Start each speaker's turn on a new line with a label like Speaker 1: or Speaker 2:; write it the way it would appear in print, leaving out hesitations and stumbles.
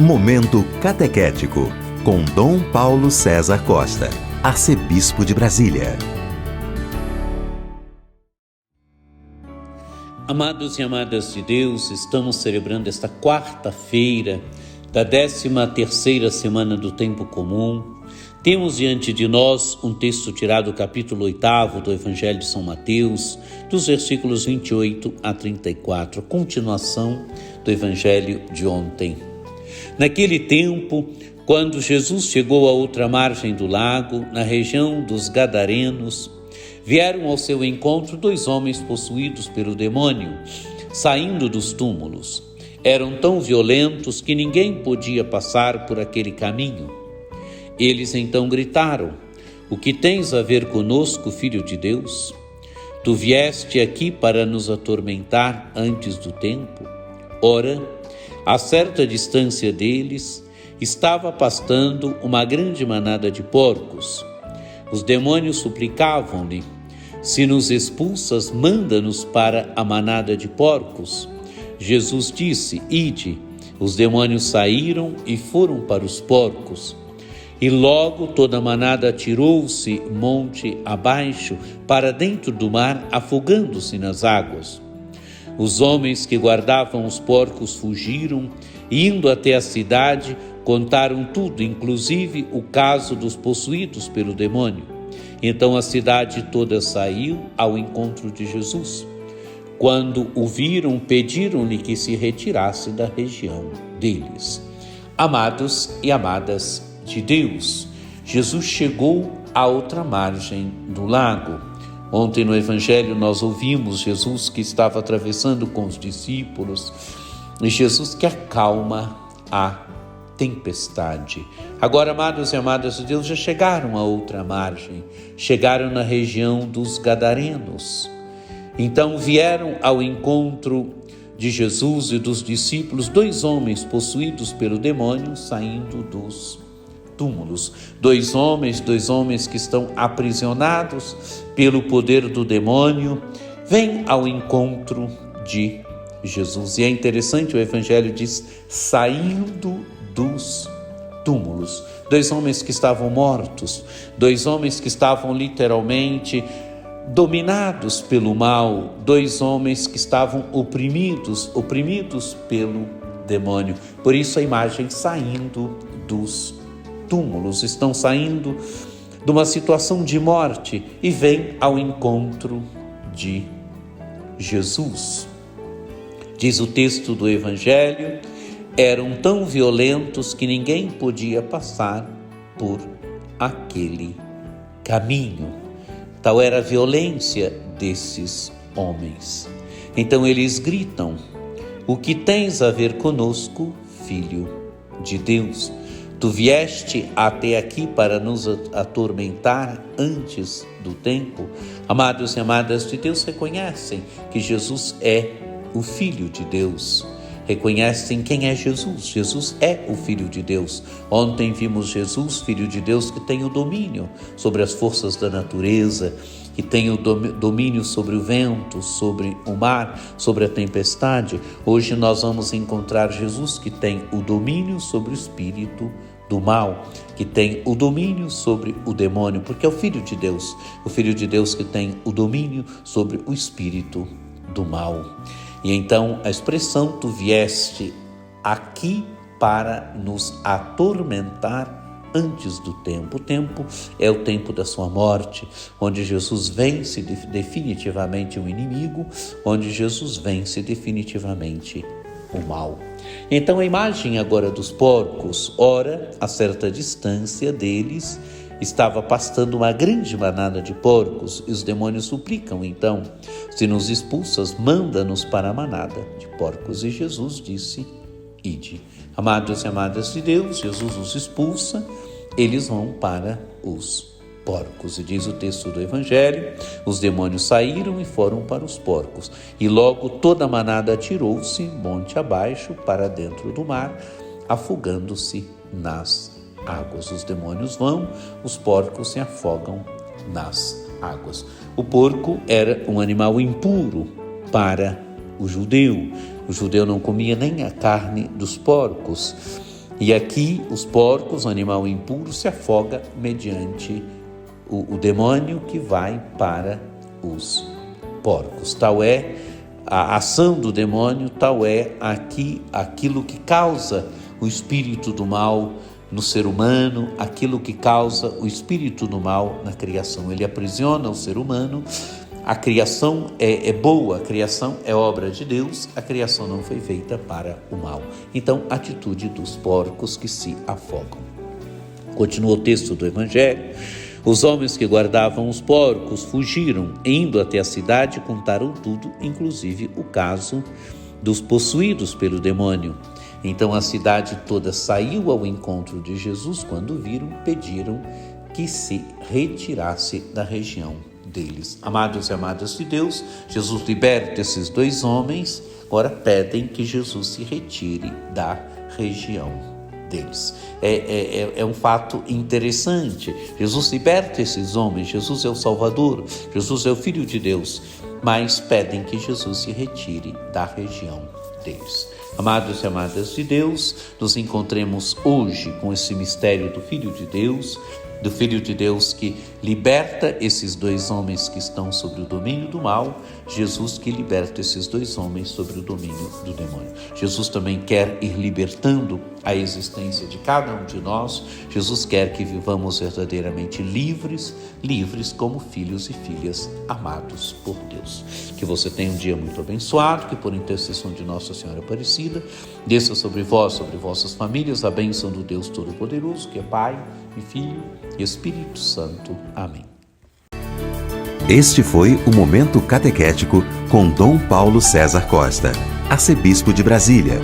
Speaker 1: Momento Catequético, com Dom Paulo César Costa, arcebispo de Brasília.
Speaker 2: Amados e amadas de Deus, estamos celebrando esta quarta-feira da 13ª semana do Tempo Comum. Temos diante de nós um texto tirado do capítulo 8º do Evangelho de São Mateus, dos versículos 28 a 34, a continuação do Evangelho de ontem. Naquele tempo, quando Jesus chegou à outra margem do lago, na região dos Gadarenos, vieram ao seu encontro 2 homens possuídos pelo demônio, saindo dos túmulos. Eram tão violentos que ninguém podia passar por aquele caminho. Eles então gritaram: "O que tens a ver conosco, Filho de Deus? Tu vieste aqui para nos atormentar antes do tempo?" Ora, a certa distância deles, estava pastando uma grande manada de porcos. Os demônios suplicavam-lhe: "Se nos expulsas, manda-nos para a manada de porcos." Jesus disse: "Ide." Os demônios saíram e foram para os porcos. E logo toda a manada atirou-se monte abaixo para dentro do mar, afogando-se nas águas. Os homens que guardavam os porcos fugiram e, indo até a cidade, contaram tudo, inclusive o caso dos possuídos pelo demônio. Então a cidade toda saiu ao encontro de Jesus. Quando o viram, pediram-lhe que se retirasse da região deles. Amados e amadas de Deus, Jesus chegou à outra margem do lago. Ontem no Evangelho nós ouvimos Jesus que estava atravessando com os discípulos e Jesus que acalma a tempestade. Agora, amados e amadas de Deus, já chegaram à outra margem, chegaram na região dos Gadarenos. Então vieram ao encontro de Jesus e dos discípulos 2 homens possuídos pelo demônio saindo dos túmulos. 2 homens que estão aprisionados pelo poder do demônio, vêm ao encontro de Jesus. E é interessante, o Evangelho diz, saindo dos túmulos. 2 homens que estavam mortos, 2 homens que estavam literalmente dominados pelo mal, 2 homens que estavam oprimidos pelo demônio. Por isso a imagem saindo dos túmulos, estão saindo de uma situação de morte e vêm ao encontro de Jesus. Diz o texto do Evangelho: eram tão violentos que ninguém podia passar por aquele caminho. Tal era a violência desses homens. Então eles gritam: "O que tens a ver conosco, Filho de Deus? Tu vieste até aqui para nos atormentar antes do tempo?" Amados e amadas de Deus, reconhecem que Jesus é o Filho de Deus. Reconhecem quem é Jesus. Jesus é o Filho de Deus. Ontem vimos Jesus, Filho de Deus, que tem o domínio sobre as forças da natureza, que tem o domínio sobre o vento, sobre o mar, sobre a tempestade. Hoje nós vamos encontrar Jesus que tem o domínio sobre o espírito do mal, que tem o domínio sobre o demônio, porque é o Filho de Deus que tem o domínio sobre o espírito do mal. E então a expressão "tu vieste aqui para nos atormentar antes do tempo". O tempo é o tempo da sua morte, onde Jesus vence definitivamente o inimigo, onde Jesus vence definitivamente o mal. Então a imagem agora dos porcos, ora, a certa distância deles, estava pastando uma grande manada de porcos, e os demônios suplicam então: "Se nos expulsas, manda-nos para a manada de porcos." E Jesus disse: "Ide." Amados e amadas de Deus, Jesus os expulsa, eles vão para os porcos. E diz o texto do Evangelho: os demônios saíram e foram para os porcos. E logo toda a manada atirou-se monte abaixo para dentro do mar, afogando-se nas águas. Os demônios vão, os porcos se afogam nas águas. O porco era um animal impuro para o judeu. O judeu não comia nem a carne dos porcos. E aqui os porcos, o animal impuro, se afoga mediante o demônio que vai para os porcos. Tal é a ação do demônio, tal é aqui aquilo que causa o espírito do mal no ser humano, aquilo que causa o espírito do mal na criação. Ele aprisiona o ser humano. A criação é boa, a criação é obra de Deus, a criação não foi feita para o mal. Então, atitude dos porcos que se afogam. Continua o texto do Evangelho. Os homens que guardavam os porcos fugiram, indo até a cidade, contaram tudo, inclusive o caso dos possuídos pelo demônio. Então a cidade toda saiu ao encontro de Jesus. Quando viram, pediram que se retirasse da região deles. Amados e amadas de Deus, Jesus liberta esses dois homens, agora pedem que Jesus se retire da região deles. É um fato interessante. Jesus liberta esses homens, Jesus é o Salvador, Jesus é o Filho de Deus, mas pedem que Jesus se retire da região deles. Amados e amadas de Deus, nos encontremos hoje com esse mistério do Filho de Deus que liberta esses dois homens que estão sob o domínio do mal, Jesus que liberta esses dois homens sobre o domínio do demônio. Jesus também quer ir libertando a existência de cada um de nós. Jesus quer que vivamos verdadeiramente livres como filhos e filhas amados por Deus. Que você tenha um dia muito abençoado, que por intercessão de Nossa Senhora Aparecida, desça sobre vós, sobre vossas famílias, a bênção do Deus Todo-Poderoso, que é Pai e Filho e Espírito Santo. Amém.
Speaker 1: Este foi o Momento Catequético com Dom Paulo César Costa, arcebispo de Brasília.